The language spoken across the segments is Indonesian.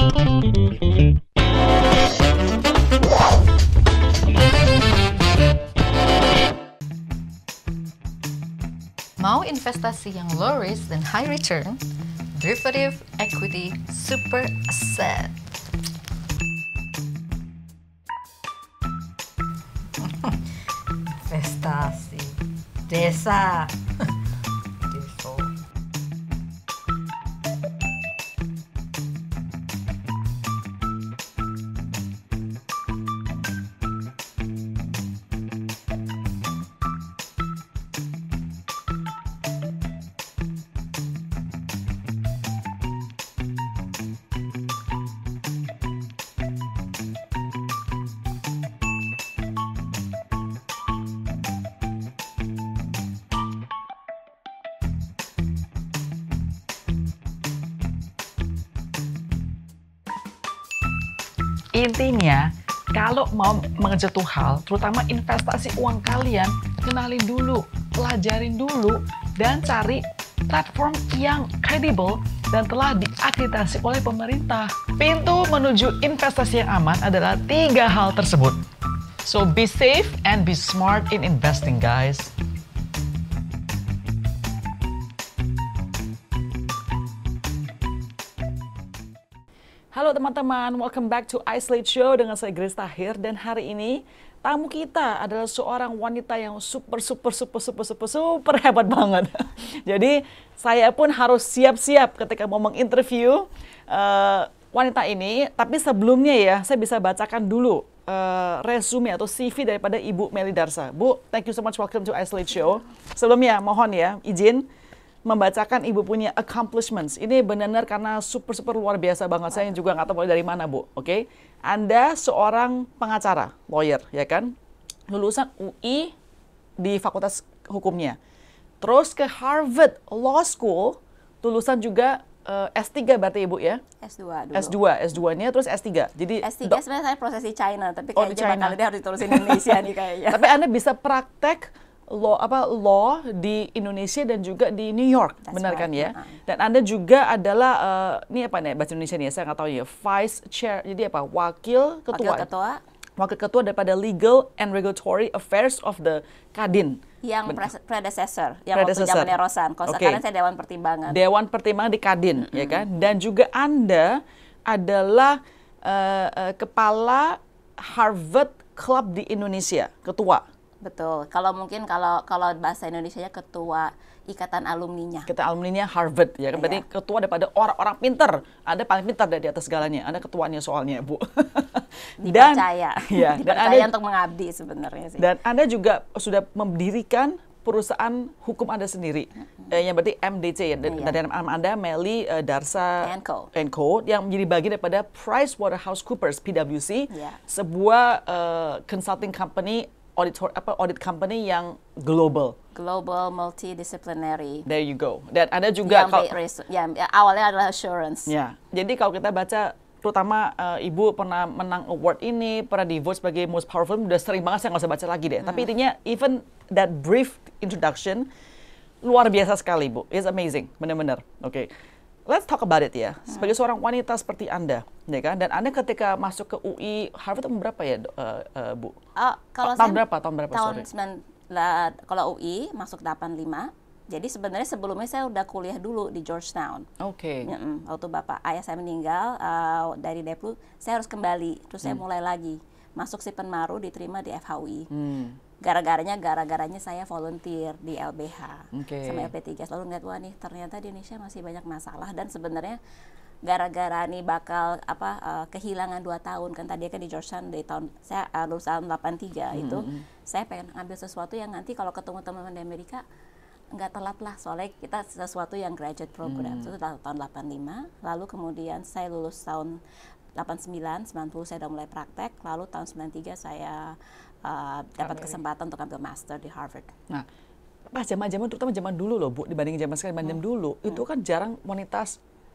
Mau investasi yang low risk dan high return? Derivative Equity Super Asset. Investasi desa. Deso. Intinya, kalau mau mengejar tuh hal, terutama investasi uang kalian, kenalin dulu, pelajarin dulu, dan cari platform yang kredibel dan telah diakreditasi oleh pemerintah. Pintu menuju investasi yang aman adalah 3 hal tersebut. So be safe and be smart in investing, guys. Halo teman-teman, welcome back to Islate Show dengan saya Grace Tahir, dan hari ini tamu kita adalah seorang wanita yang super hebat banget. Jadi saya pun harus siap-siap ketika mau menginterview wanita ini. Tapi sebelumnya ya, saya bisa bacakan dulu resume atau CV daripada Ibu Melly Darsa. Bu, thank you so much, welcome to Islate Show. Sebelumnya mohon ya izin membacakan Ibu punya accomplishments. Ini benar-benar karena super luar biasa banget. Saya juga nggak tahu mulai dari mana, Bu. Oke? Anda seorang pengacara, lawyer, ya kan? Lulusan UI di Fakultas Hukumnya. Terus ke Harvard Law School, lulusan juga S3 berarti Ibu ya? S2 dulu. S2-nya terus S3. Jadi S3 sebenarnya saya prosesi China, tapi kayaknya bakal dia harus ditulisin Indonesia nih kayaknya. Tapi Anda bisa praktek law di Indonesia dan juga di New York, benar kan ya? Dan Anda juga adalah ini apa nih bahasa Indonesia nih? Saya nggak tahu ya. Vice Chair, jadi apa? Wakil ketua daripada Legal and Regulatory Affairs of the Kadin. Yang predecessor, yang waktu zamannya Rosan. Kalau sekarang saya Dewan Pertimbangan. Dewan Pertimbangan di Kadin, ya kan? Dan juga Anda adalah kepala Harvard Club di Indonesia, ketua. Betul. Kalau mungkin kalau bahasa Indonesianya ketua ikatan alumninya. Kita alumninya Harvard ya kan. Berarti ketua daripada orang-orang pinter. Ada paling pintar dari atas segalanya. Ada ketuanya soalnya, Bu. Dipercaya. Dan dipercaya untuk mengabdi sebenarnya sih. Dan Anda juga sudah mendirikan perusahaan hukum Anda sendiri. Yang berarti MDC ya. Dari nama Anda Melly Darsa and Co. Yang menjadi bagian daripada PricewaterhouseCoopers PwC. Sebuah consulting company, audit company yang global multidisciplinary. There you go. Dan ada juga awalnya adalah assurance. Ya. Jadi kalau kita baca, terutama Ibu pernah menang award ini, pernah di vote sebagai most powerful, udah sering banget, saya nggak usah baca lagi deh. Tapi intinya even that brief introduction luar biasa sekali, Bu. It's amazing, benar-benar. Oke. Let's talk about it ya. Sebagai seorang wanita seperti Anda, ya kan? Dan Anda ketika masuk ke UI Harvard tahun berapa ya, Bu? Tahun berapa? Kalau UI masuk 85. Jadi sebenarnya sebelumnya saya udah kuliah dulu di Georgetown. Oke. Waktu ayah saya meninggal dari Deplu, saya harus kembali. Terus saya mulai lagi masuk Sipenmaru, diterima di FHUI. Gara-garanya saya volunteer di LBH sama LP3. Lalu ngeliat, wah nih ternyata di Indonesia masih banyak masalah, dan sebenarnya gara-gara nih bakal kehilangan 2 tahun kan, tadi kan di Georgetown dari tahun saya lulusan 83 itu saya pengen ambil sesuatu yang nanti kalau ketemu teman-teman di Amerika nggak telat lah, soalnya kita sesuatu yang graduate program. Itu tahun 85, lalu kemudian saya lulus tahun 89, 90 saya udah mulai praktek, lalu tahun 93 saya dapat kesempatan untuk ambil master di Harvard. Nah, pas zaman-zaman, terutama zaman dulu loh, Bu, dibandingin zaman sekarang, zaman dulu itu kan jarang wanita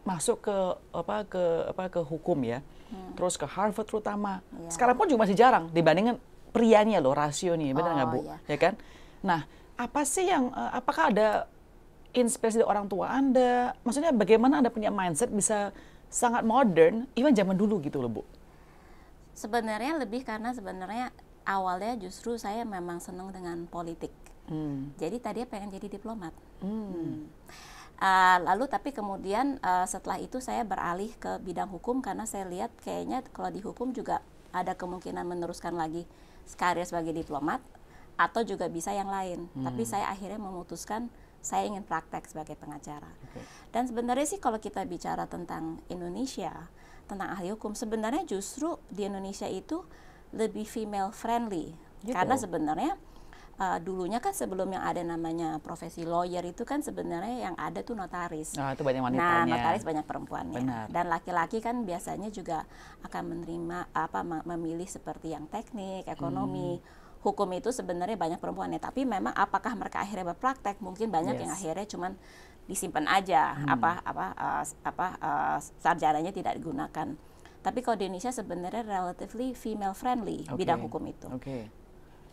masuk ke hukum ya. Terus ke Harvard terutama. Sekarang pun juga masih jarang dibandingin prianya loh, rasionya, benar nggak, Bu? Ya kan? Nah, apa sih yang apakah ada inspirasi dari orang tua Anda? Maksudnya bagaimana Anda punya mindset bisa sangat modern, even zaman dulu gitu loh Bu. Sebenarnya lebih karena sebenarnya awalnya justru saya memang senang dengan politik. Jadi tadinya pengen jadi diplomat. Lalu tapi kemudian setelah itu saya beralih ke bidang hukum karena saya lihat kayaknya kalau di hukum juga ada kemungkinan meneruskan lagi karir sebagai diplomat atau juga bisa yang lain. Tapi saya akhirnya memutuskan saya ingin praktek sebagai pengacara. Dan sebenarnya sih kalau kita bicara tentang Indonesia, tentang ahli hukum, sebenarnya justru di Indonesia itu lebih female friendly. Gitu. Karena sebenarnya dulunya kan sebelum yang ada namanya profesi lawyer itu kan sebenarnya yang ada tuh notaris. Nah, itu banyak wanitanya. Nah, notaris banyak perempuannya. Benar. Dan laki-laki kan biasanya juga akan menerima memilih seperti yang teknik, ekonomi. Hukum itu sebenarnya banyak perempuannya, tapi memang apakah mereka akhirnya berpraktek? Mungkin banyak yang akhirnya cuman disimpan aja, sarjananya tidak digunakan. Tapi kalau di Indonesia sebenarnya relatively female friendly bidang hukum itu.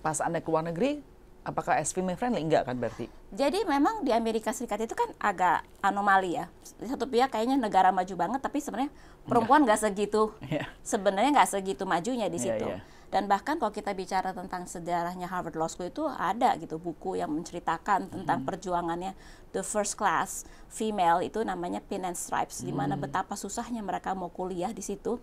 Pas Anda ke luar negeri, apakah as female friendly? Enggak kan berarti? Jadi memang di Amerika Serikat itu kan agak anomali ya. Di satu pihak kayaknya negara maju banget, tapi sebenarnya perempuan nggak segitu. Sebenarnya nggak segitu majunya di situ. Dan bahkan kalau kita bicara tentang sejarahnya Harvard Law School itu ada gitu buku yang menceritakan tentang perjuangannya the first class female itu namanya Pin and Stripes, di mana betapa susahnya mereka mau kuliah di situ.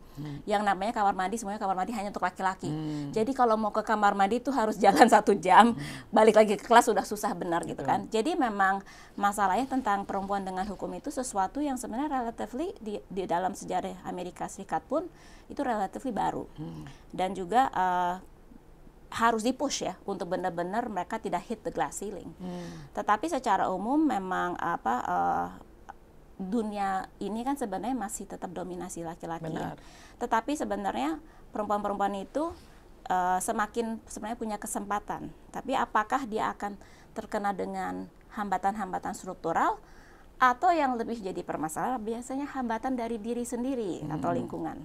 Yang namanya kamar mandi, semuanya kamar mandi hanya untuk laki-laki. Jadi kalau mau ke kamar mandi itu harus jalan 1 jam, balik lagi ke kelas sudah susah benar gitu kan. Jadi memang masalahnya tentang perempuan dengan hukum itu sesuatu yang sebenarnya relatively di dalam sejarah Amerika Serikat pun itu relatively baru. Dan juga harus dipush ya untuk benar-benar mereka tidak hit the glass ceiling. Tetapi secara umum memang dunia ini kan sebenarnya masih tetap dominasi laki-laki. Tetapi sebenarnya perempuan-perempuan itu semakin sebenarnya punya kesempatan. Tapi apakah dia akan terkena dengan hambatan-hambatan struktural atau yang lebih jadi permasalahan biasanya hambatan dari diri sendiri atau lingkungan.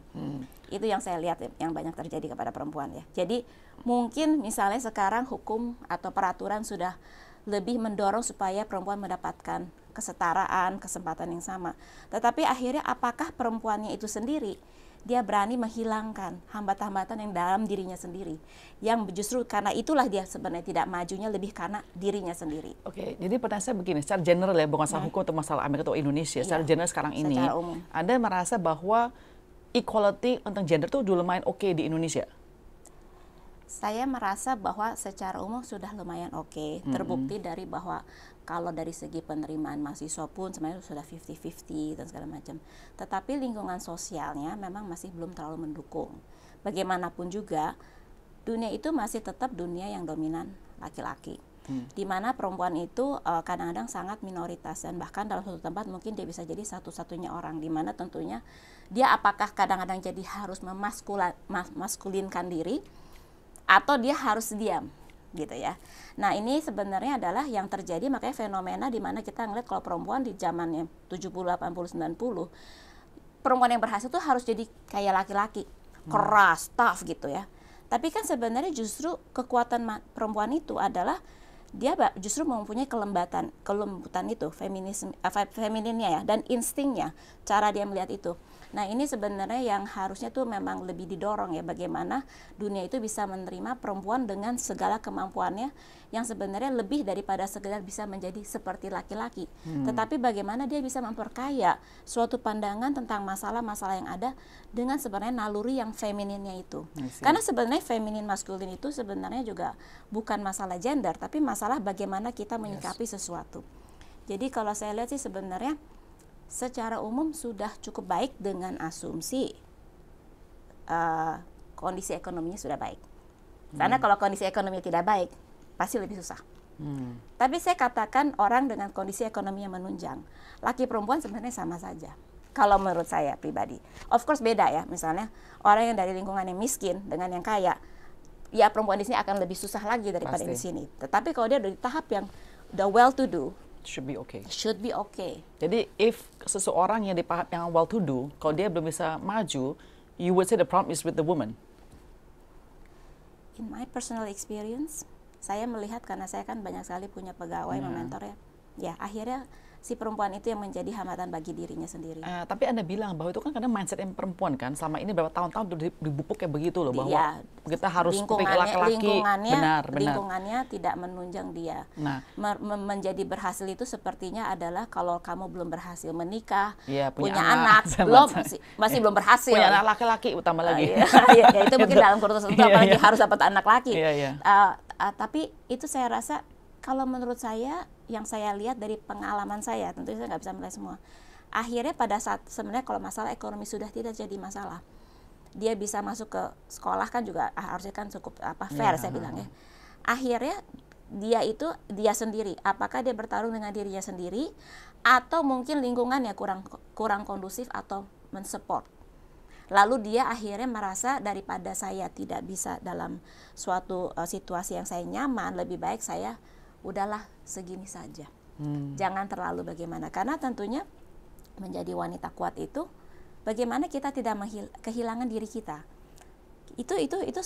Itu yang saya lihat yang banyak terjadi kepada perempuan ya. Jadi mungkin misalnya sekarang hukum atau peraturan sudah lebih mendorong supaya perempuan mendapatkan kesetaraan, kesempatan yang sama. Tetapi akhirnya apakah perempuannya itu sendiri dia berani menghilangkan hambatan-hambatan yang dalam dirinya sendiri, yang justru karena itulah dia sebenarnya tidak majunya lebih karena dirinya sendiri. Jadi pertanyaan saya begini, secara general ya, bukan masalah hukum atau masalah Amerika atau Indonesia, secara general sekarang ini, Anda merasa bahwa equality tentang gender itu udah lumayan oke di Indonesia? Saya merasa bahwa secara umum sudah lumayan oke. Terbukti dari bahwa kalau dari segi penerimaan mahasiswa pun sebenarnya sudah 50-50 dan segala macam. Tetapi lingkungan sosialnya memang masih belum terlalu mendukung. Bagaimanapun juga, dunia itu masih tetap dunia yang dominan laki-laki. Di mana perempuan itu kadang-kadang sangat minoritas, dan bahkan dalam suatu tempat mungkin dia bisa jadi satu-satunya orang, di mana tentunya dia apakah kadang-kadang jadi harus memaskulinkan diri atau dia harus diam gitu ya. Nah, ini sebenarnya adalah yang terjadi, makanya fenomena di mana kita ngeliat kalau perempuan di zamannya 70, 80, 90, perempuan yang berhasil tuh harus jadi kayak laki-laki, keras, tough gitu ya. Tapi kan sebenarnya justru kekuatan perempuan itu adalah dia justru mempunyai kelembutan itu, femininnya ya, dan instingnya, cara dia melihat itu. Nah, ini sebenarnya yang harusnya tuh memang lebih didorong ya, bagaimana dunia itu bisa menerima perempuan dengan segala kemampuannya yang sebenarnya lebih daripada sekedar bisa menjadi seperti laki-laki. Tetapi bagaimana dia bisa memperkaya suatu pandangan tentang masalah-masalah yang ada dengan sebenarnya naluri yang femininnya itu. Karena sebenarnya feminin maskulin itu sebenarnya juga bukan masalah gender, tapi masalah bagaimana kita menyikapi sesuatu. Jadi kalau saya lihat sih sebenarnya secara umum sudah cukup baik dengan asumsi kondisi ekonominya sudah baik. Karena kalau kondisi ekonominya tidak baik, pasti lebih susah. Tapi saya katakan orang dengan kondisi ekonomi yang menunjang, laki perempuan sebenarnya sama saja. Kalau menurut saya pribadi, of course beda ya. Misalnya orang yang dari lingkungan yang miskin dengan yang kaya, ya perempuan di sini akan lebih susah lagi daripada di sini. Tetapi kalau dia dari tahap yang the well to do, should be okay. Should be okay. Jadi if seseorang yang di tahap yang well to do, kalau dia belum bisa maju, you would say the problem is with the woman. In my personal experience, saya melihat karena saya kan banyak sekali punya pegawai, mementor ya. Ya, akhirnya si perempuan itu yang menjadi hambatan bagi dirinya sendiri. Tapi Anda bilang bahwa itu kan karena mindset yang perempuan kan, selama ini berapa tahun-tahun dibupuk kayak begitu loh, bahwa Ya, kita harus seperti laki-laki. Benar. Lingkungannya tidak menunjang dia. Nah, menjadi berhasil itu sepertinya adalah kalau kamu belum berhasil menikah, ya, punya anak masih belum berhasil. Punya anak laki-laki utama lagi. Ya, itu mungkin dalam kurun tertentu, apalagi harus dapat anak laki. Tapi itu saya rasa, kalau menurut saya, yang saya lihat dari pengalaman saya, tentu saya nggak bisa menilai semua. Akhirnya pada saat sebenarnya kalau masalah ekonomi sudah tidak jadi masalah, dia bisa masuk ke sekolah kan juga harusnya kan cukup fair, saya bilang ya. Akhirnya dia sendiri, apakah dia bertarung dengan dirinya sendiri atau mungkin lingkungannya kurang kondusif atau mensupport. Lalu dia akhirnya merasa daripada saya tidak bisa dalam suatu situasi yang saya nyaman, lebih baik saya udahlah segini saja. Jangan terlalu bagaimana, karena tentunya menjadi wanita kuat itu bagaimana kita tidak kehilangan diri kita. Itu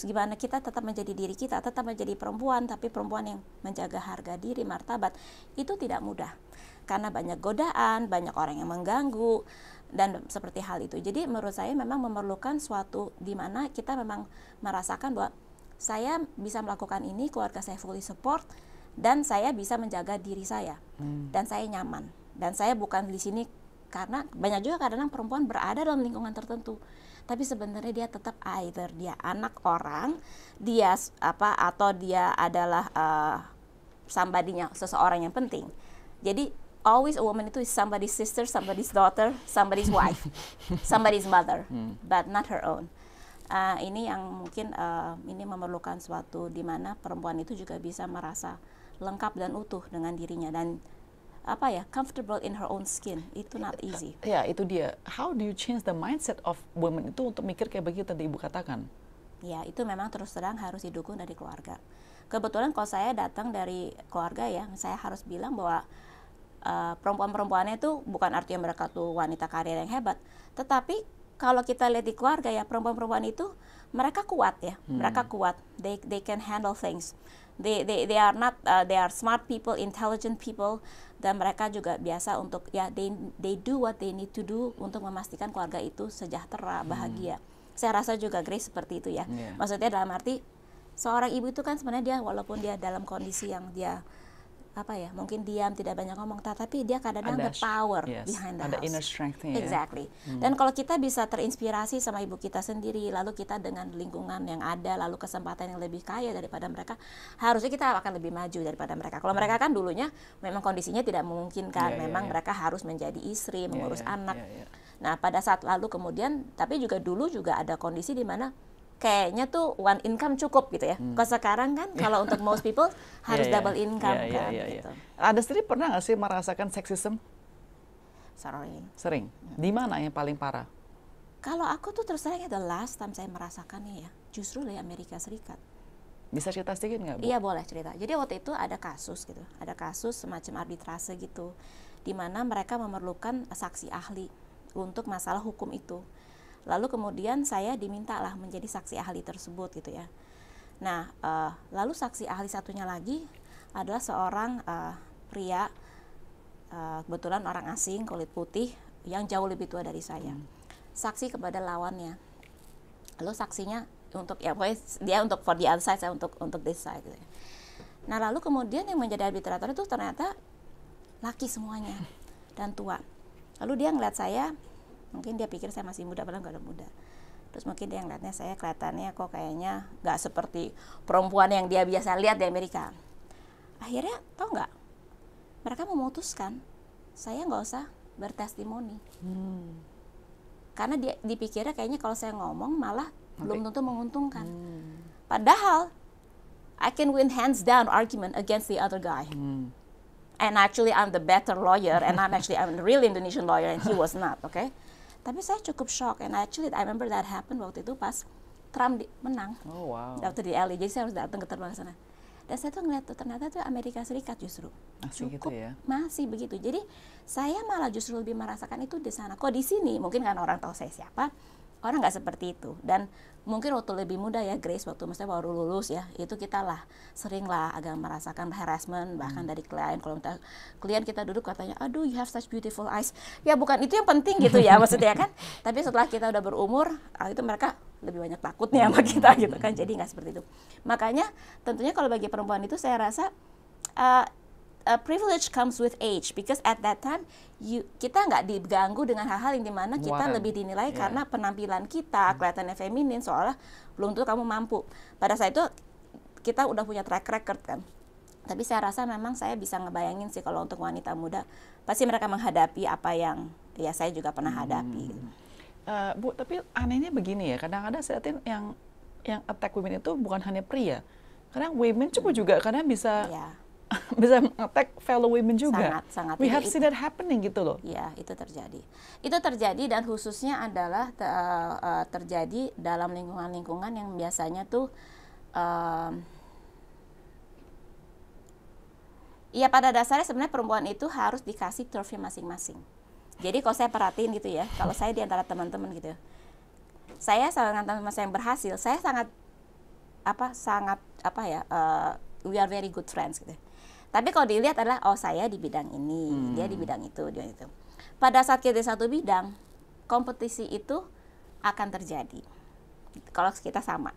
gimana kita tetap menjadi diri kita, tetap menjadi perempuan, tapi perempuan yang menjaga harga diri, martabat. Itu tidak mudah karena banyak godaan, banyak orang yang mengganggu dan seperti hal itu. Jadi menurut saya memang memerlukan suatu di mana kita memang merasakan bahwa saya bisa melakukan ini, keluarga saya fully support, dan saya bisa menjaga diri saya, dan saya nyaman, dan saya bukan di sini karena banyak juga kadang perempuan berada dalam lingkungan tertentu, tapi sebenarnya dia tetap either dia anak orang, dia atau dia adalah somebody-nya, seseorang yang penting. Jadi always a woman itu is somebody's sister, somebody's daughter, somebody's wife, somebody's mother, but not her own. Ini yang mungkin ini memerlukan suatu di mana perempuan itu juga bisa merasa lengkap dan utuh dengan dirinya, dan comfortable in her own skin. Itu not easy. Ya, itu dia. How do you change the mindset of women itu untuk mikir kayak begitu tadi Ibu katakan? Ya, itu memang terus terang harus didukung dari keluarga. Kebetulan kalau saya datang dari keluarga ya, saya harus bilang bahwa perempuan-perempuannya itu bukan artinya mereka tuh wanita karir yang hebat, tetapi kalau kita lihat di keluarga ya, perempuan-perempuan itu mereka kuat ya, mereka kuat. They can handle things. They are not they are smart people, intelligent people, dan mereka juga biasa untuk ya they do what they need to do untuk memastikan keluarga itu sejahtera, bahagia. Saya rasa juga Grace seperti itu ya. Maksudnya dalam arti seorang ibu itu kan sebenarnya dia walaupun dia dalam kondisi yang dia mungkin diam, tidak banyak ngomong, tapi dia kadang-kadang ada power behind the house. Ada inner strength-nya. Exactly. Dan kalau kita bisa terinspirasi sama ibu kita sendiri, lalu kita dengan lingkungan yang ada, lalu kesempatan yang lebih kaya daripada mereka, harusnya kita akan lebih maju daripada mereka. Kalau mereka kan dulunya memang kondisinya tidak memungkinkan, mereka harus menjadi istri, mengurus anak. Nah, pada saat lalu kemudian, tapi juga dulu juga ada kondisi di mana kayaknya tuh one income cukup gitu ya. Kalau sekarang kan kalau untuk most people harus double income kan. Gitu. Anda sendiri pernah nggak sih merasakan sexism? Sering. Di mana yang paling parah? Kalau aku tuh terus terang the last time saya merasakannya ya, justru dari Amerika Serikat. Bisa cerita sedikit nggak, Bu? Iya, boleh cerita. Jadi waktu itu ada kasus gitu, ada kasus semacam arbitrase gitu, di mana mereka memerlukan saksi ahli untuk masalah hukum itu. Lalu kemudian saya dimintalah menjadi saksi ahli tersebut gitu ya. Nah, lalu saksi ahli satunya lagi adalah seorang pria, kebetulan orang asing, kulit putih, yang jauh lebih tua dari saya. Saksi kepada lawannya. Lalu saksinya untuk pokoknya dia untuk for the other side, saya untuk this side gitu ya. Nah, lalu kemudian yang menjadi arbitrator itu ternyata laki semuanya dan tua. Lalu dia ngeliat saya, mungkin dia pikir saya masih muda, padahal nggak ada muda. Terus mungkin dia ngeliatnya saya kelihatannya kok kayaknya nggak seperti perempuan yang dia biasa lihat di Amerika. Akhirnya tau nggak, mereka memutuskan saya nggak usah bertestimoni. Karena dia dipikirnya kayaknya kalau saya ngomong malah belum tentu menguntungkan. Padahal I can win hands down argument against the other guy. And actually I'm the better lawyer, and I'm a real Indonesian lawyer, and he was not, okay? Tapi saya cukup shock, and actually I remember that happened waktu itu pas Trump menang. Oh wow. Waktu di LA, jadi saya harus datang ke terbang ke sana. Dan saya tuh ngeliat tuh ternyata tuh Amerika Serikat justru masih cukup gitu ya? Masih begitu. Jadi saya malah justru lebih merasakan itu di sana. Kok di sini mungkin kan orang tahu saya siapa, orang nggak seperti itu. Dan mungkin waktu lebih muda ya Grace, waktu misalnya baru lulus ya, itu kita lah sering lah agak merasakan harassment bahkan dari klien. Kalau klien kita duduk katanya, aduh you have such beautiful eyes, ya bukan itu yang penting gitu ya maksudnya kan. Tapi setelah kita udah berumur, itu mereka lebih banyak takutnya sama kita gitu kan. Jadi nggak seperti itu. Makanya tentunya kalau bagi perempuan itu saya rasa privilege comes with age, because at that time kita nggak diganggu dengan hal-hal yang dimana kita lebih dinilai karena penampilan kita kelihatannya feminin, soalnya belum tentu kamu mampu. Pada saat itu kita udah punya track record kan. Tapi saya rasa memang saya bisa ngebayangin sih kalau untuk wanita muda pasti mereka menghadapi apa yang ya saya juga pernah hadapi. Bu, tapi anehnya begini ya, kadang-kadang saya lihat yang attack women itu bukan hanya pria, kadang women juga karena bisa bisa attack fellow women juga. Sangat. We have seen that happening gitu loh. Ya, itu terjadi. Itu terjadi dan khususnya adalah terjadi dalam lingkungan-lingkungan yang biasanya tuh ya pada dasarnya sebenarnya perempuan itu harus dikasih turfnya masing-masing. Jadi kalau saya perhatiin gitu ya, kalau saya di antara teman-teman gitu, saya dengan teman-teman saya yang berhasil, saya sangat we are very good friends gitu. Tapi kalau dilihat adalah, oh saya di bidang ini, dia di bidang itu, dia itu. Pada saat kita di satu bidang, kompetisi itu akan terjadi. Kalau kita sama.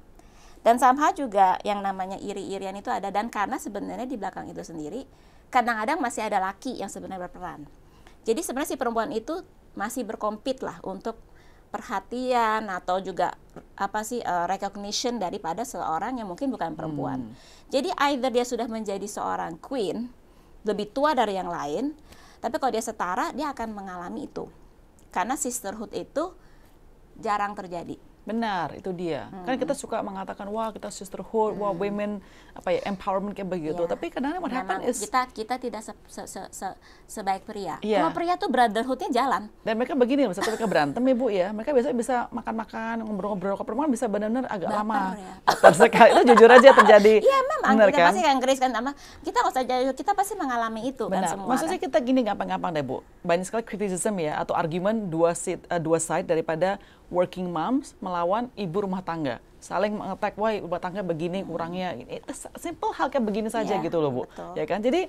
Dan sama juga yang namanya iri-irian itu ada. Dan karena sebenarnya di belakang itu sendiri, kadang-kadang masih ada laki yang sebenarnya berperan. Jadi sebenarnya si perempuan itu masih berkompet lah untuk perhatian atau juga recognition daripada seorang yang mungkin bukan perempuan. Jadi either dia sudah menjadi seorang queen, lebih tua dari yang lain, tapi kalau dia setara dia akan mengalami itu. Karena sisterhood itu jarang terjadi. Benar, itu dia. Kan kita suka mengatakan, wah kita sisterhood, wah women empowerment kayak begitu. Tapi kadang-kadang what happen is kita tidak sebaik pria. Kalau pria tuh brotherhoodnya jalan. Dan mereka begini, misalnya mereka berantem ya Bu ya, mereka biasanya bisa makan-makan, ngobrol-ngobrol. Ke perempuan bisa benar-benar agak lama. Sekali itu jujur aja terjadi. Iya memang, kita pasti kan Grace kan sama. Kita nggak usah jauh, kita pasti mengalami itu kan semua. Maksudnya kita gini gampang-gampang deh Bu. Banyak sekali criticism ya, atau argumen dua side daripada working moms melawan ibu rumah tangga, saling mengattack, wah rumah tangga begini kurangnya, simple hal kayak begini saja gitu loh Bu, betul. Ya kan? Jadi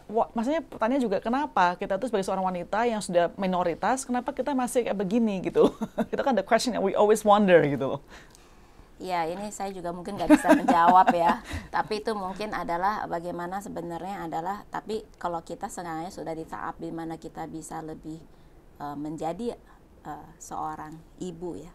maksudnya pertanyaan juga kenapa kita tuh sebagai seorang wanita yang sudah minoritas, kenapa kita masih kayak begini gitu? Itu kan the question that we always wonder gitu loh. Ya ini saya juga mungkin nggak bisa menjawab ya, tapi itu mungkin adalah bagaimana sebenarnya adalah, tapi kalau kita sebenarnya sudah di tahap di mana kita bisa lebih menjadi seorang ibu ya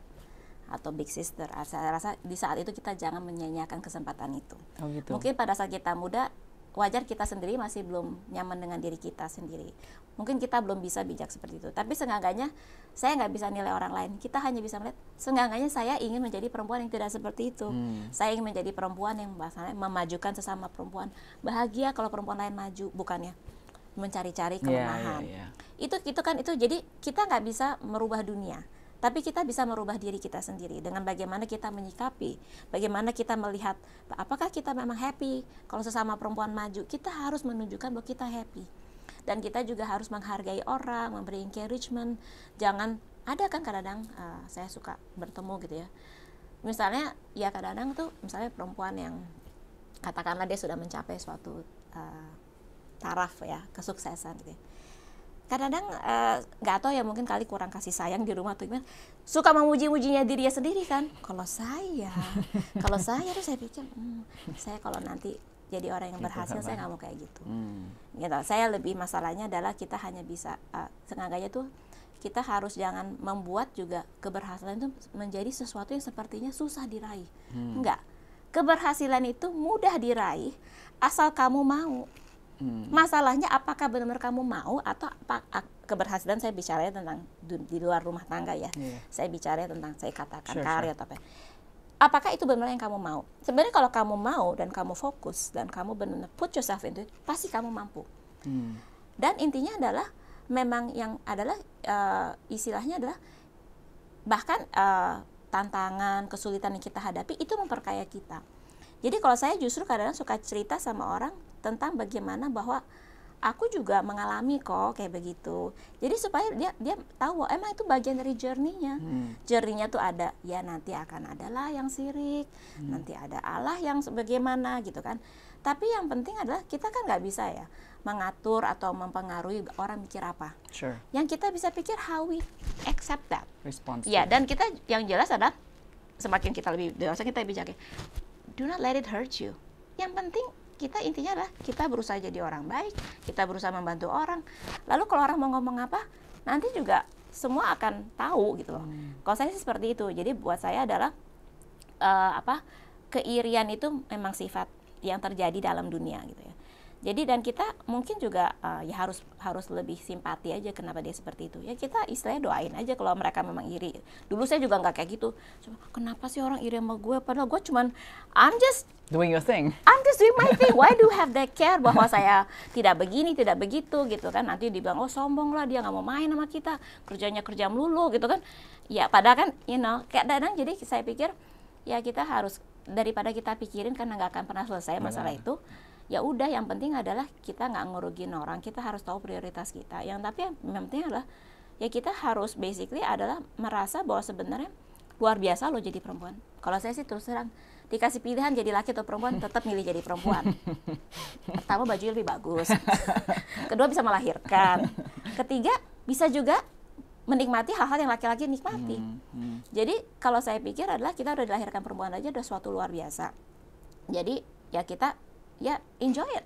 atau big sister, saya rasa di saat itu kita jangan menyanyiakan kesempatan itu. Gitu. Mungkin pada saat kita muda wajar kita sendiri masih belum nyaman dengan diri kita sendiri, mungkin kita belum bisa bijak seperti itu, tapi seenggaknya saya nggak bisa nilai orang lain, kita hanya bisa melihat seenggaknya saya ingin menjadi perempuan yang tidak seperti itu. Saya ingin menjadi perempuan yang bahasanya memajukan sesama perempuan, bahagia kalau perempuan lain maju, bukannya mencari-cari kelemahan. Itu kan itu, jadi kita nggak bisa merubah dunia, tapi kita bisa merubah diri kita sendiri dengan bagaimana kita menyikapi, bagaimana kita melihat apakah kita memang happy kalau sesama perempuan maju. Kita harus menunjukkan bahwa kita happy, dan kita juga harus menghargai orang, memberi encouragement. Jangan ada kan kadang-kadang saya suka bertemu gitu ya, misalnya ya kadang-kadang tuh misalnya perempuan yang katakanlah dia sudah mencapai suatu taraf ya kesuksesan gitu ya. Kadang-kadang nggak tahu ya, mungkin kali kurang kasih sayang di rumah tuh gimana, suka memuji-mujinya dirinya sendiri kan. Kalau saya tuh saya pikir saya kalau nanti jadi orang yang berhasil saya nggak mau kayak gitu. Gitu. Saya lebih masalahnya adalah kita hanya bisa sengaja tuh kita harus jangan membuat juga keberhasilan itu menjadi sesuatu yang sepertinya susah diraih. Enggak, keberhasilan itu mudah diraih asal kamu mau. Masalahnya apakah benar-benar kamu mau, atau keberhasilan saya bicara tentang di luar rumah tangga ya. Saya bicara tentang saya katakan karir atau apa. Apakah itu benar yang kamu mau? Sebenarnya kalau kamu mau dan kamu fokus dan kamu benar-benar put yourself into it, pasti kamu mampu. Dan intinya adalah memang yang adalah istilahnya adalah bahkan tantangan, kesulitan yang kita hadapi itu memperkaya kita. Jadi kalau saya justru kadang-kadang suka cerita sama orang tentang bagaimana bahwa aku juga mengalami kok kayak begitu. Jadi supaya dia tahu emang itu bagian dari journey-nya. Journey-nya tuh ada, ya nanti akan adalah yang sirik, nanti ada Allah yang bagaimana gitu kan. Tapi yang penting adalah kita kan nggak bisa ya mengatur atau mempengaruhi orang mikir apa. Sure. Yang kita bisa pikir how we accept that. Response. Ya, dan kita yang jelas adalah semakin kita lebih dewasa kita lebih jaga. Do not let it hurt you. Yang penting kita intinya adalah kita berusaha jadi orang baik, kita berusaha membantu orang. Lalu kalau orang mau ngomong apa, nanti juga semua akan tahu gitu loh. Kalau saya sih seperti itu. Jadi buat saya adalah keirian itu memang sifat yang terjadi dalam dunia gitu ya. Jadi dan kita mungkin juga ya harus lebih simpati aja kenapa dia seperti itu. Ya kita istilahnya doain aja kalau mereka memang iri. Dulu saya juga nggak kayak gitu. Kenapa sih orang iri sama gue? Padahal gue cuman I'm just doing your thing. I'm just doing my thing. Why do you have that care bahwa saya tidak begini, tidak begitu gitu kan? Nanti dibilang oh sombong lah dia nggak mau main sama kita, kerjanya kerja melulu gitu kan? Ya padahal kan kayak kadang jadi saya pikir ya kita harus daripada kita pikirin karena nggak akan pernah selesai masalah itu. Ya udah, yang penting adalah kita nggak ngerugin orang, kita harus tahu prioritas kita. Tapi yang penting adalah ya kita harus basically adalah merasa bahwa sebenarnya luar biasa loh jadi perempuan. Kalau saya sih terus terang dikasih pilihan jadi laki atau perempuan, tetap milih jadi perempuan. Pertama bajunya lebih bagus, kedua bisa melahirkan, ketiga bisa juga menikmati hal-hal yang laki-laki nikmati. Jadi kalau saya pikir adalah kita udah dilahirkan perempuan aja udah suatu luar biasa. Jadi ya kita ya enjoy it.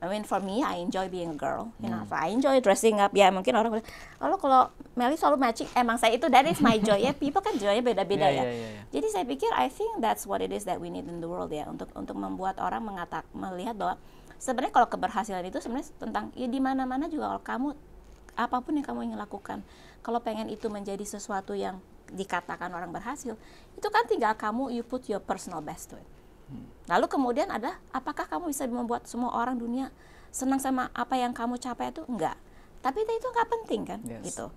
I mean for me I enjoy being a girl, so I enjoy dressing up. Ya mungkin orang bilang, kalau Melly selalu matching, emang saya itu that is my joy ya. People kan joynya beda-beda ya. Jadi saya pikir I think that's what it is that we need in the world ya, untuk membuat orang melihat bahwa sebenarnya kalau keberhasilan itu sebenarnya tentang ya di mana-mana juga kalau kamu apapun yang kamu ingin lakukan, kalau pengen itu menjadi sesuatu yang dikatakan orang berhasil, itu kan tinggal kamu you put your personal best to it. Lalu kemudian ada apakah kamu bisa membuat semua orang dunia senang sama apa yang kamu capai itu? Enggak. Tapi itu nggak penting kan, gitu.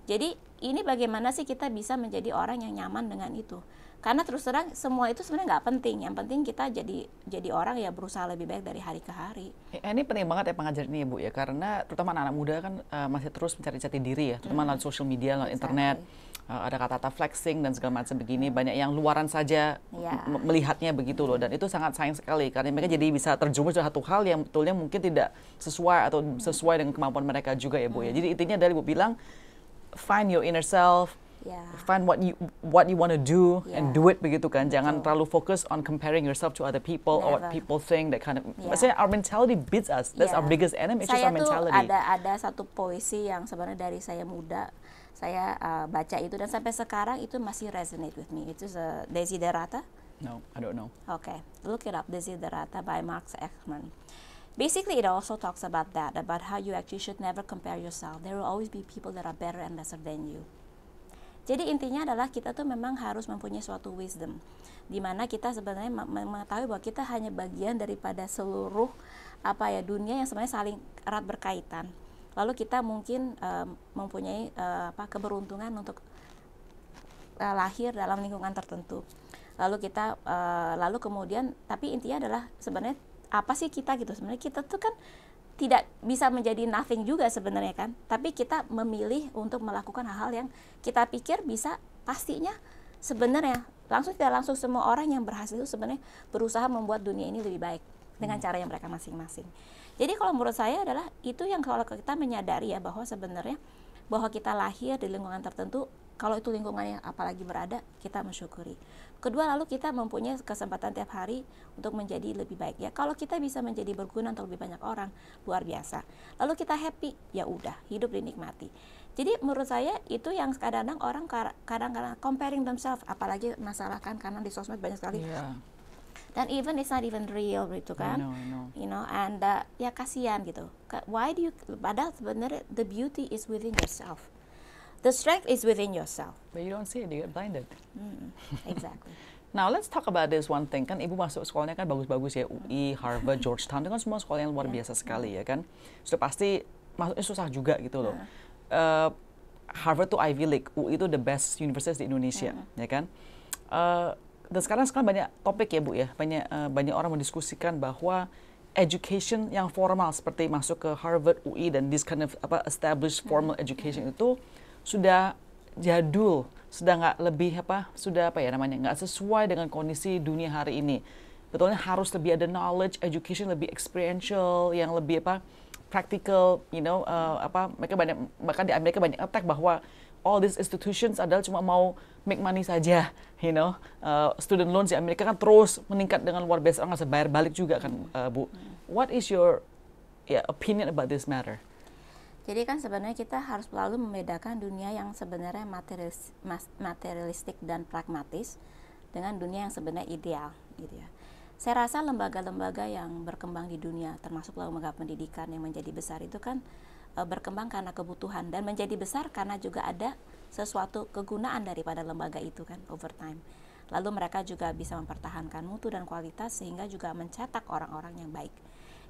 Jadi ini bagaimana sih kita bisa menjadi orang yang nyaman dengan itu? Karena terus terang semua itu sebenarnya nggak penting. Yang penting kita jadi orang yang berusaha lebih baik dari hari ke hari. Ini penting banget ya pengajar ini ya Bu ya, karena terutama anak-anak muda kan masih terus mencari jati diri ya, terutama lewat social media, lewat internet. Ada kata-kata flexing dan segala macam begini, banyak yang luaran saja melihatnya begitu loh, dan itu sangat sayang sekali karena mereka jadi bisa terjumus dalam satu hal yang betulnya mungkin tidak sesuai atau sesuai dengan kemampuan mereka juga ya Bu ya. Jadi intinya dari Bu bilang find your inner self, find what you want to do and do it begitu kan. Jangan terlalu fokus on comparing yourself to other people or what people think, that kind of. Maksudnya our mentality beats us. That's our biggest enemy, it's just our mentality. Saya tuh ada satu puisi yang sebenarnya dari saya muda saya baca itu dan sampai sekarang itu masih resonate with me. Itu Desiderata. No, I don't know. Okay, look it up, Desiderata by Mark Ekman. Basically, it also talks about that, about how you actually should never compare yourself. There will always be people that are better and lesser than you. Jadi intinya adalah kita tuh memang harus mempunyai suatu wisdom, di mana kita sebenarnya mengetahui bahwa kita hanya bagian daripada seluruh dunia yang sebenarnya saling erat berkaitan. Lalu kita mungkin mempunyai keberuntungan untuk lahir dalam lingkungan tertentu. Lalu kemudian, tapi intinya adalah sebenarnya apa sih kita gitu? Sebenarnya kita tuh kan tidak bisa menjadi nothing juga sebenarnya kan. Tapi kita memilih untuk melakukan hal-hal yang kita pikir bisa, pastinya sebenarnya tidak langsung semua orang yang berhasil itu sebenarnya berusaha membuat dunia ini lebih baik dengan cara yang mereka masing-masing. Jadi kalau menurut saya adalah itu yang kalau kita menyadari ya bahwa sebenarnya bahwa kita lahir di lingkungan tertentu, kalau itu lingkungannya apalagi berada, kita mensyukuri. Kedua, lalu kita mempunyai kesempatan tiap hari untuk menjadi lebih baik ya. Kalau kita bisa menjadi berguna untuk lebih banyak orang, luar biasa. Lalu kita happy, ya udah, hidup dinikmati. Jadi menurut saya itu yang kadang-kadang orang kadang-kadang comparing themselves, apalagi masalah kan karena di sosmed banyak sekali. Dan even it's not even real gitu kan. I know. And ya kasihan gitu. Why do you, padahal sebenarnya the beauty is within yourself. The strength is within yourself. But you don't see it, you get blinded. Exactly. Now let's talk about this one thing. Kan Ibu masuk sekolahnya kan bagus-bagus ya, UI, Harvard, Georgetown, itu kan semua sekolah yang luar biasa sekali ya kan. Sudah pasti masuknya susah juga gitu loh. Harvard tuh Ivy League, UI itu the best university di Indonesia, ya kan. Dan sekarang banyak topik ya Bu ya, banyak orang mendiskusikan bahwa education yang formal seperti masuk ke Harvard, UI dan this kind of established formal education itu sudah jadul, sudah nggak lebih nggak sesuai dengan kondisi dunia hari ini. Betulnya harus lebih ada knowledge, education lebih experiential, yang lebih practical, mereka banyak, bahkan di Amerika banyak attack bahwa all these institutions adalah cuma mau make money saja, student loans di Amerika kan terus meningkat dengan luar biasa, nggak bisa bayar balik juga kan, Bu. What is your opinion about this matter? Jadi kan sebenarnya kita harus selalu membedakan dunia yang sebenarnya materialistik dan pragmatis dengan dunia yang sebenarnya ideal, gitu ya. Saya rasa lembaga-lembaga yang berkembang di dunia, termasuk lembaga pendidikan yang menjadi besar itu kan berkembang karena kebutuhan dan menjadi besar karena juga ada sesuatu kegunaan daripada lembaga itu kan over time. Lalu mereka juga bisa mempertahankan mutu dan kualitas sehingga juga mencetak orang-orang yang baik.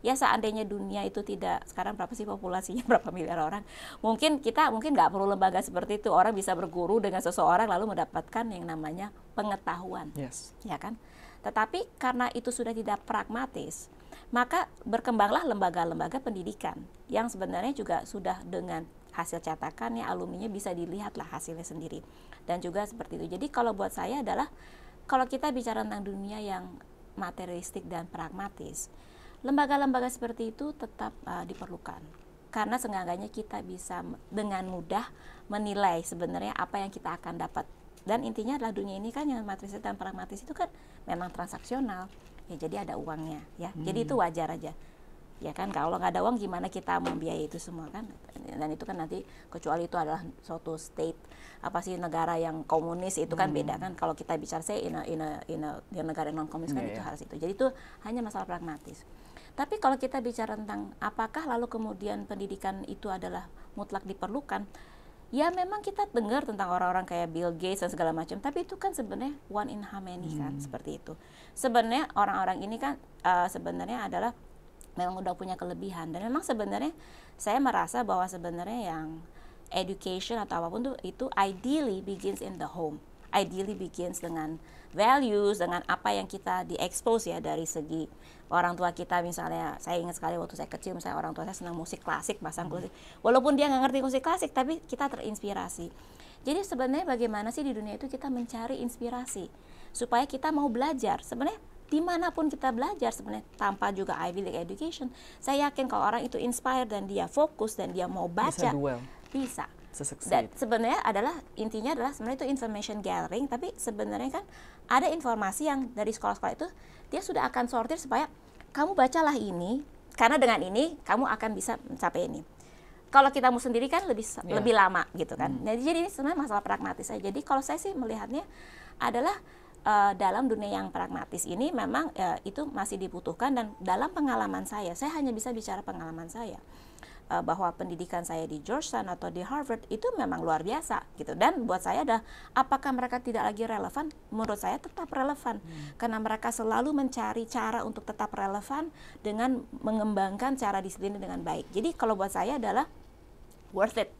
Ya seandainya dunia itu tidak, sekarang berapa sih populasinya, berapa miliar orang, mungkin nggak perlu lembaga seperti itu. Orang bisa berguru dengan seseorang lalu mendapatkan yang namanya pengetahuan, ya kan? Tetapi karena itu sudah tidak pragmatis, maka berkembanglah lembaga-lembaga pendidikan yang sebenarnya juga sudah dengan hasil cetakannya, alumninya bisa dilihatlah hasilnya sendiri. Dan juga seperti itu. Jadi kalau buat saya adalah, kalau kita bicara tentang dunia yang materialistik dan pragmatis, lembaga-lembaga seperti itu tetap diperlukan. Karena seenggaknya kita bisa dengan mudah menilai sebenarnya apa yang kita akan dapat. Dan intinya adalah dunia ini kan yang materialistik dan pragmatis itu kan memang transaksional. Ya jadi ada uangnya ya. Jadi itu wajar aja. Ya kan, kalau nggak ada uang gimana kita membiayai itu semua kan? Dan itu kan nanti, kecuali itu adalah suatu state, negara yang komunis, itu kan beda kan. Kalau kita bicara di negara non komunis kan itu harus itu. Jadi itu hanya masalah pragmatis. Tapi kalau kita bicara tentang apakah lalu kemudian pendidikan itu adalah mutlak diperlukan, ya memang kita dengar tentang orang-orang kayak Bill Gates dan segala macam, tapi itu kan sebenarnya one in how many kan, seperti itu. Sebenarnya orang-orang ini kan sebenarnya adalah memang udah punya kelebihan, dan memang sebenarnya saya merasa bahwa sebenarnya yang education atau apapun itu ideally begins in the home. Ideally begins dengan values, dengan apa yang kita diekspos ya dari segi orang tua kita. Misalnya saya ingat sekali waktu saya kecil, misalnya orang tua saya senang musik klasik, pasang musik, walaupun dia nggak ngerti musik klasik, tapi kita terinspirasi. Jadi sebenarnya bagaimana sih di dunia itu kita mencari inspirasi supaya kita mau belajar. Sebenarnya dimanapun kita belajar sebenarnya tanpa juga Ivy League education, saya yakin kalau orang itu inspired dan dia fokus dan dia mau baca, bisa. Dan sebenarnya intinya adalah sebenarnya itu information gathering, tapi sebenarnya kan ada informasi yang dari sekolah-sekolah itu dia sudah akan sortir supaya kamu bacalah ini, karena dengan ini kamu akan bisa mencapai ini. Kalau kita mau sendiri kan lebih lama gitu kan. Jadi ini sebenarnya masalah pragmatis saja. Jadi kalau saya sih melihatnya adalah dalam dunia yang pragmatis ini memang itu masih dibutuhkan, dan dalam pengalaman saya hanya bisa bicara pengalaman saya. Bahwa pendidikan saya di Georgetown atau di Harvard itu memang luar biasa gitu. Dan buat saya apakah mereka tidak lagi relevan? Menurut saya tetap relevan, karena mereka selalu mencari cara untuk tetap relevan dengan mengembangkan cara disiplin dengan baik. Jadi kalau buat saya adalah worth it.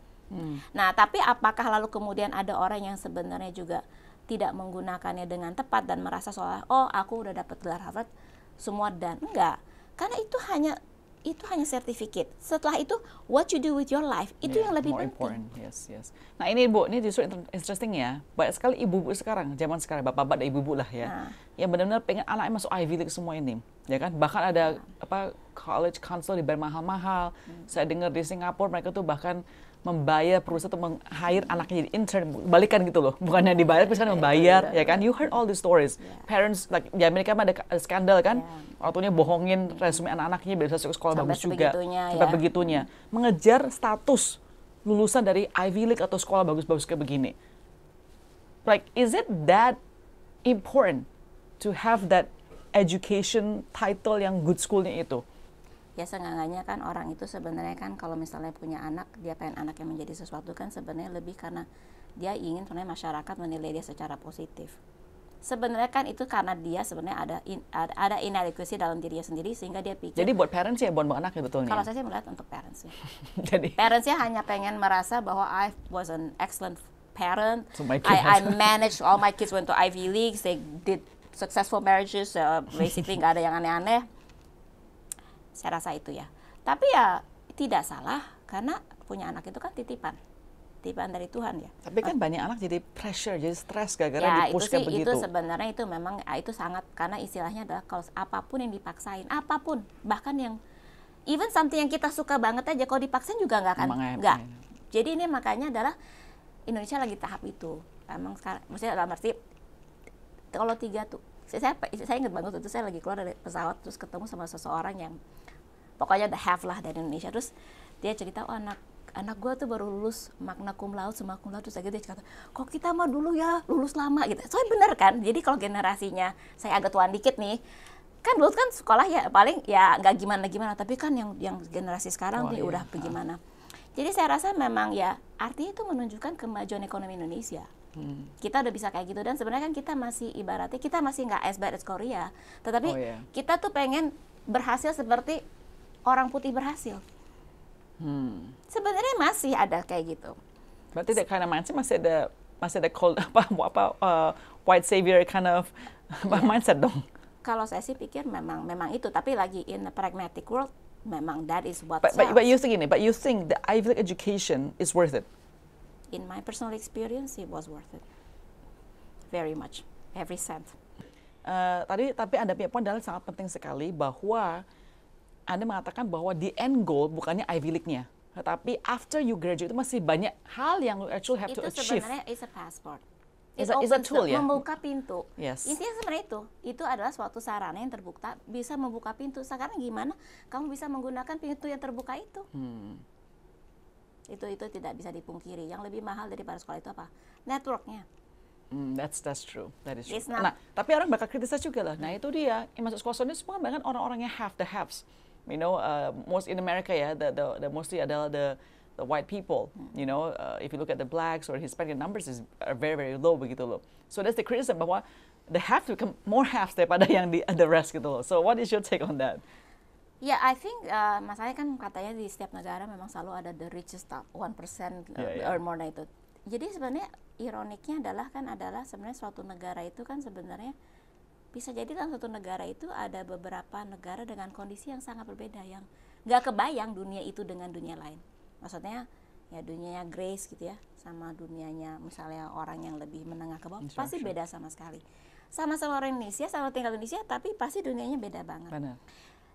Nah, tapi apakah lalu kemudian ada orang yang sebenarnya juga tidak menggunakannya dengan tepat dan merasa seolah aku udah dapat gelar Harvard semua, dan enggak, karena itu hanya sertifikat. Setelah itu, what you do with your life, itu yang lebih penting. Yes. Nah ini Bu, ini justru interesting ya. Banyak sekali ibu-ibu sekarang, zaman sekarang, bapak-bapak dan ibu-ibu lah ya, yang benar-benar pengen anaknya masuk Ivy League semua ini, ya kan? Bahkan ada college council dibayar mahal-mahal. Saya dengar di Singapura mereka tuh bahkan membayar perusahaan untuk meng-hire anaknya jadi intern, balikan gitu loh, bukannya dibayar, misalnya membayar, ya kan? You heard all these stories. Parents, like di Amerika ada skandal kan, orangtuanya bohongin resume anak-anaknya biar masuk sekolah sampai bagus juga, sampai begitunya, mengejar status lulusan dari Ivy League atau sekolah bagus-bagus kayak begini. Like, is it that important to have that education title yang good schoolnya itu? Ya seenggaknya kan orang itu sebenarnya kan kalau misalnya punya anak, dia pengen anaknya menjadi sesuatu kan sebenarnya lebih karena dia ingin sebenarnya masyarakat menilai dia secara positif. Sebenarnya kan itu karena dia sebenarnya ada inadequacy dalam dirinya sendiri sehingga dia pikir. Jadi buat parents ya, buat anaknya betulnya. Kalau saya sih melihat untuk parents ya. Jadi parentsnya hanya pengen merasa bahwa I was an excellent parent. So I managed all my kids went to Ivy Leagues, they did successful marriages, basically nggak ada yang aneh-aneh. Saya rasa itu ya. Tapi ya tidak salah karena punya anak itu kan titipan dari Tuhan ya. Tapi kan banyak anak jadi pressure, jadi stres gara-gara Ya di-push itu kayak sih, begitu. itu sebenarnya itu memang itu sangat, karena istilahnya adalah kalau apapun yang dipaksain, apapun, bahkan yang even something yang kita suka banget aja kalau dipaksain juga nggak akan, nggak. Jadi ini makanya adalah Indonesia lagi tahap itu. Emang sekarang, maksudnya dalam arti kalau 3 tuh, saya ingat banget itu saya lagi keluar dari pesawat terus ketemu sama seseorang yang pokoknya the have lah dari Indonesia, terus dia cerita, oh anak gue tuh baru lulus magna cum laude, summa cum laude, terus dia kata, kok kita mah dulu ya lulus lama gitu. Soalnya bener kan, jadi kalau generasinya saya agak tuan dikit nih, kan dulu kan sekolah ya paling ya nggak gimana, tapi kan yang generasi sekarang nih udah bagaimana. Jadi saya rasa memang ya artinya itu menunjukkan kemajuan ekonomi Indonesia. Kita udah bisa kayak gitu, dan sebenarnya kan kita masih ibaratnya kita masih nggak as bad as Korea, tetapi kita tuh pengen berhasil seperti orang putih berhasil. Sebenarnya masih ada kayak gitu. Berarti that kind of mindset masih ada cold, white savior kind of mindset dong. Kalau saya sih pikir memang itu, tapi lagi in a pragmatic world memang that is what but you think the Ivy League education is worth it? In my personal experience, it was worth it. Very much, every cent. Tapi Anda punya poin adalah sangat penting sekali bahwa Anda mengatakan bahwa the end goal bukannya Ivy League-nya, tetapi after you graduate itu masih banyak hal yang you actually have to achieve. Itu sebenarnya is a passport. It's a tool ya. Membuka pintu. Yes. Intinya sebenarnya itu adalah suatu sarana yang terbuka, bisa membuka pintu. Sekarang gimana kamu bisa menggunakan pintu yang terbuka itu? Itu tidak bisa dipungkiri. Yang lebih mahal daripada sekolah itu apa? Networknya. That's true. That is true. It's not. Nah, tapi orang bakal kritis juga lah. Nah, itu dia. Yang masuk sekolah ini semua kan orang-orang yang have the haves. You know, most in America ya, the mostly adalah the white people. You know, if you look at the blacks or Hispanic, numbers are very very low begitu loh. So that's the criticism bahwa the have to become more haves daripada yang the rest gitu loh. So what is your take on that? Ya, I think masalahnya kan katanya di setiap negara memang selalu ada the richest 1% or more than itu. Jadi sebenarnya ironiknya adalah sebenarnya suatu negara itu kan sebenarnya bisa jadi dalam suatu negara itu ada beberapa negara dengan kondisi yang sangat berbeda, yang nggak kebayang dunia itu dengan dunia lain. Maksudnya ya dunianya Grace gitu ya, sama dunianya misalnya orang yang lebih menengah ke bawah, pasti beda sama sekali. Sama-sama orang Indonesia, sama tinggal di Indonesia, tapi pasti dunianya beda banget. Benar.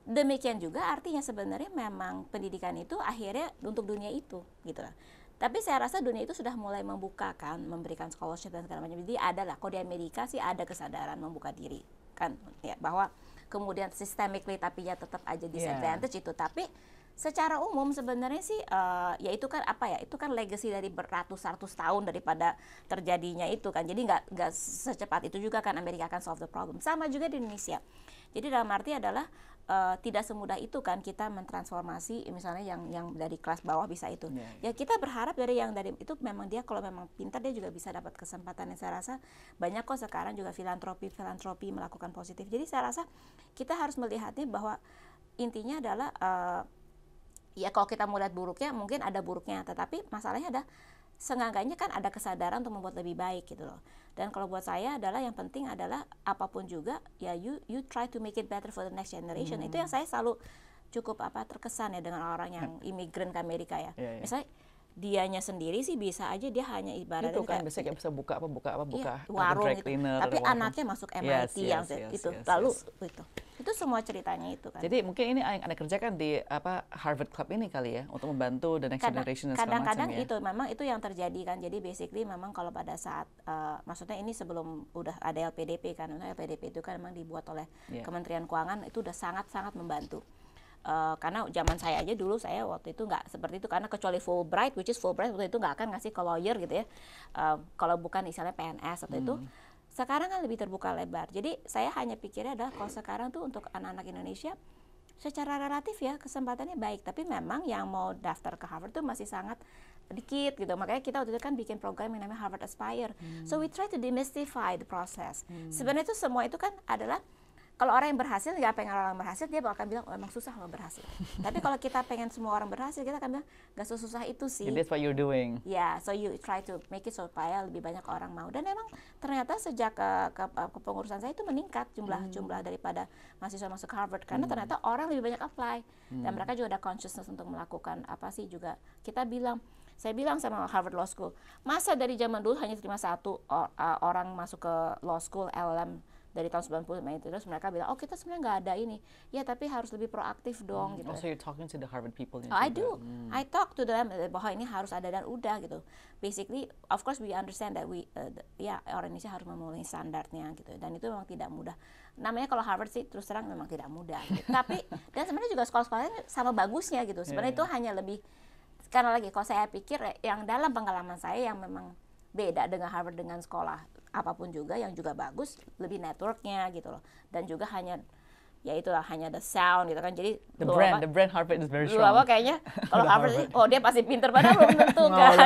Demikian juga artinya sebenarnya memang pendidikan itu akhirnya untuk dunia itu gitu lah. Tapi saya rasa dunia itu sudah mulai membukakan, memberikan scholarship dan segala macam. Jadi ada lah, kalau di Amerika sih ada kesadaran membuka diri kan ya, bahwa kemudian systemically tapi ya tetap aja disadvantage itu. Tapi secara umum sebenarnya sih ya itu kan itu kan legacy dari beratus-ratus tahun daripada terjadinya itu kan. Jadi nggak secepat itu juga kan Amerika akan solve the problem. Sama juga di Indonesia. Jadi dalam arti adalah tidak semudah itu kan kita mentransformasi misalnya yang dari kelas bawah bisa itu. Ya kita berharap dari itu memang dia kalau memang pintar dia juga bisa dapat kesempatan. Yang saya rasa banyak kok sekarang juga filantropi melakukan positif. Jadi saya rasa kita harus melihatnya bahwa intinya adalah ya kalau kita mau lihat buruknya mungkin ada buruknya, tetapi masalahnya ada seenggaknya kan ada kesadaran untuk membuat lebih baik gitu loh. Dan kalau buat saya adalah yang penting adalah apapun juga ya you try to make it better for the next generation. Itu yang saya selalu cukup terkesan ya dengan orang yang imigran ke Amerika ya. Misalnya dianya sendiri sih bisa aja dia hanya ibaratnya itu kan biasanya bisa buka warung dry cleaner, tapi anaknya masuk MIT lalu itu semua ceritanya itu kan. Jadi mungkin ini yang Anda kerjakan di Harvard Club ini kali ya untuk membantu the next generation dan segala macam ya. Kadang-kadang itu memang itu yang terjadi kan. Jadi basically memang kalau pada saat maksudnya ini sebelum udah ada LPDP kan. LPDP itu kan memang dibuat oleh Kementerian Keuangan, itu udah sangat-sangat membantu. Karena zaman saya aja dulu saya waktu itu nggak seperti itu, karena kecuali Fulbright, which is Fulbright waktu itu nggak akan ngasih ke lawyer gitu ya, kalau bukan misalnya PNS atau itu. Sekarang kan lebih terbuka lebar. Jadi saya hanya pikirnya adalah kalau sekarang tuh untuk anak-anak Indonesia secara relatif ya kesempatannya baik, tapi memang yang mau daftar ke Harvard tuh masih sangat dikit gitu. Makanya kita waktu itu kan bikin program yang namanya Harvard Aspire. So we try to demystify the process. Sebenarnya itu semua itu kan adalah kalau orang yang berhasil, nggak pengen orang berhasil, dia akan bilang, oh, emang susah lo berhasil. Tapi kalau kita pengen semua orang berhasil, kita akan bilang, nggak sesusah itu sih. That's what you're doing. Ya, so you try to make it supaya lebih banyak orang mau. Dan emang ternyata sejak kepengurusan saya itu meningkat jumlah daripada mahasiswa masuk Harvard. Karena ternyata orang lebih banyak apply. Dan mereka juga ada consciousness untuk melakukan apa sih juga. Saya bilang sama Harvard Law School, masa dari zaman dulu hanya terima satu orang masuk ke law school, LLM, dari tahun 90, terus mereka bilang, oh kita sebenarnya nggak ada ini. Ya tapi harus lebih proaktif dong gitu. Also you're talking to the Harvard people. I do. I talk to them bahwa ini harus ada dan udah gitu. Basically, of course we understand that orang Indonesia harus memenuhi standarnya gitu. Dan itu memang tidak mudah. Namanya kalau Harvard sih terus terang memang tidak mudah. Gitu. Tapi dan sebenarnya juga sekolah-sekolahnya sama bagusnya gitu. Sebenarnya itu hanya lebih, karena lagi kalau saya pikir yang dalam pengalaman saya yang memang beda dengan Harvard dengan sekolah apapun juga yang juga bagus, lebih networknya gitu loh. Dan juga hanya ya itulah hanya the sound gitu kan. Jadi the brand Harvard is very strong. Lu kayaknya kalau Harvard sih, oh dia pasti pinter, padahal belum tentu kan.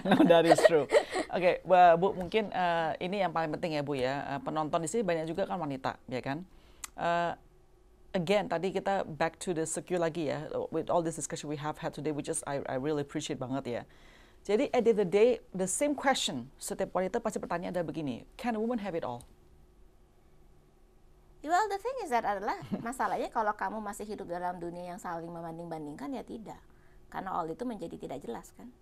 No, that is true. Oke, Bu, mungkin ini yang paling penting ya Bu ya. Penonton di sini banyak juga kan wanita, ya kan? Again, tadi kita back to the secure lagi ya. With all this discussion we have had today, which is I really appreciate banget ya. Jadi at the end of the day, the same question setiap wanita pasti bertanya adalah begini, can a woman have it all? Well, the thing is that adalah masalahnya kalau kamu masih hidup dalam dunia yang saling membanding-bandingkan, ya tidak. Karena all itu menjadi tidak jelas kan.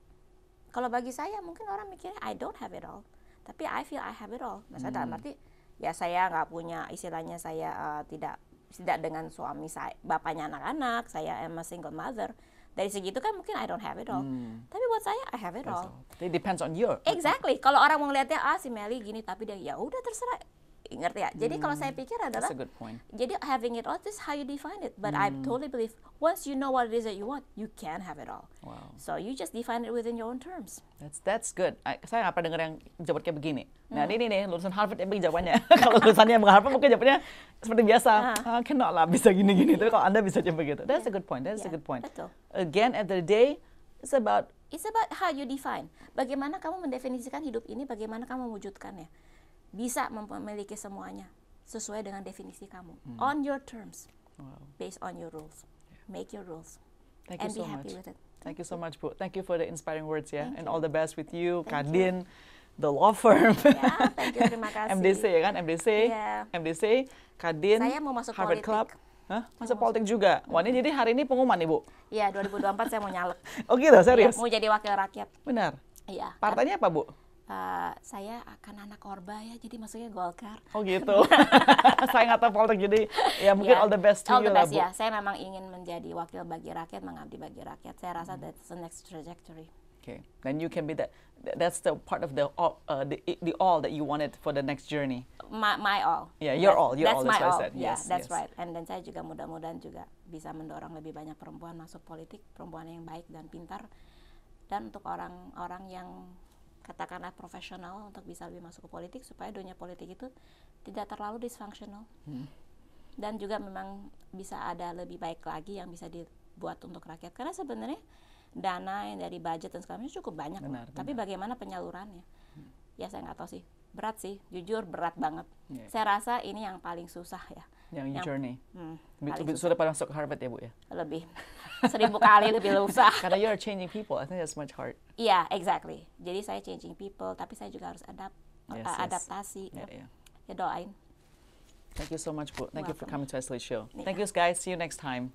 Kalau bagi saya mungkin orang mikirnya I don't have it all, tapi I feel I have it all. Maksudnya dalam arti ya saya nggak punya, istilahnya saya tidak dengan suami saya, bapaknya anak-anak, saya am a single mother. Dari segi itu kan mungkin I don't have it all. Tapi buat saya I have it all. It depends on you. Exactly. Kalau orang mau ngeliatnya si Melly gini, tapi dia ya udah terserah. Ngerti ya? Jadi kalau saya pikir adalah, that's a good point. Jadi having it all, this is how you define it. But I totally believe once you know what it is that you want, you can have it all. Wow. So you just define it within your own terms. That's good. Saya nggak pernah dengar yang jawab kayak begini. Nah ini nih lulusan Harvard yang begini jawabannya. Kalau lulusannya yang Harvard mungkin jawabannya seperti biasa. Cannot lah bisa gini-gini. Tapi kalau Anda bisa jawab begitu. That's a good point. That's a good point. Betul. Again, at the day, it's about how you define. Bagaimana kamu mendefinisikan hidup ini, bagaimana kamu mewujudkannya. Bisa memiliki semuanya sesuai dengan definisi kamu. On your terms. Wow. Based on your rules. Make your rules. Thank you and so be happy much. with it. Thank you so much, Bu. Thank you for the inspiring words, ya. Thank And you. all the best with you, Thank Kadin, the law firm. Ya, thank you, terima kasih. MDC ya kan, MDC. Yeah. MDC, Kadin, Saya mau masuk Harvard politik. Club. Hah? Masuk politik juga. Wah, ini jadi hari ini pengumuman nih, Bu. Iya, 2024 saya mau nyalek. Oh gitu, serius? Ya, mau jadi wakil rakyat. Benar. Iya. Partainya apa, Bu? Saya akan anak Orba ya, jadi maksudnya Golkar. Oh gitu. Saya nggak tahu politik, jadi ya mungkin all the best to all you the lah, best, Bu. ya. Saya memang ingin menjadi wakil bagi rakyat, mengabdi bagi rakyat. Saya rasa that's the next trajectory. Okay, then you can be that's the part of the all that you wanted for the next journey. My all. Yeah, your all. That's That's my what I all. said. Yeah, Yes, that's yes. right. And dan saya juga mudah-mudahan juga bisa mendorong lebih banyak perempuan masuk politik, perempuan yang baik dan pintar, dan untuk orang-orang yang katakanlah profesional untuk bisa lebih masuk ke politik supaya dunia politik itu tidak terlalu dysfunctional. Dan juga memang bisa ada lebih baik lagi yang bisa dibuat untuk rakyat. Karena sebenarnya dana yang dari budget dan segala macam cukup banyak. Benar, Tapi bagaimana penyalurannya? Ya saya nggak tahu sih. Berat sih, jujur berat banget. Yeah. Saya rasa ini yang paling susah ya. Yang journey. paling Sudah pada masuk ke Harvard ya, Bu ya? Lebih 1000 kali lebih susah. Karena you're changing people, I think that's much hard. Iya, exactly. Jadi saya changing people, tapi saya juga harus Yes. adaptasi. Yeah. Ya doain. Thank you so much, Bu. Thank you for Welcome. coming to Isolate Show. Yeah. Thank you, guys. See you next time.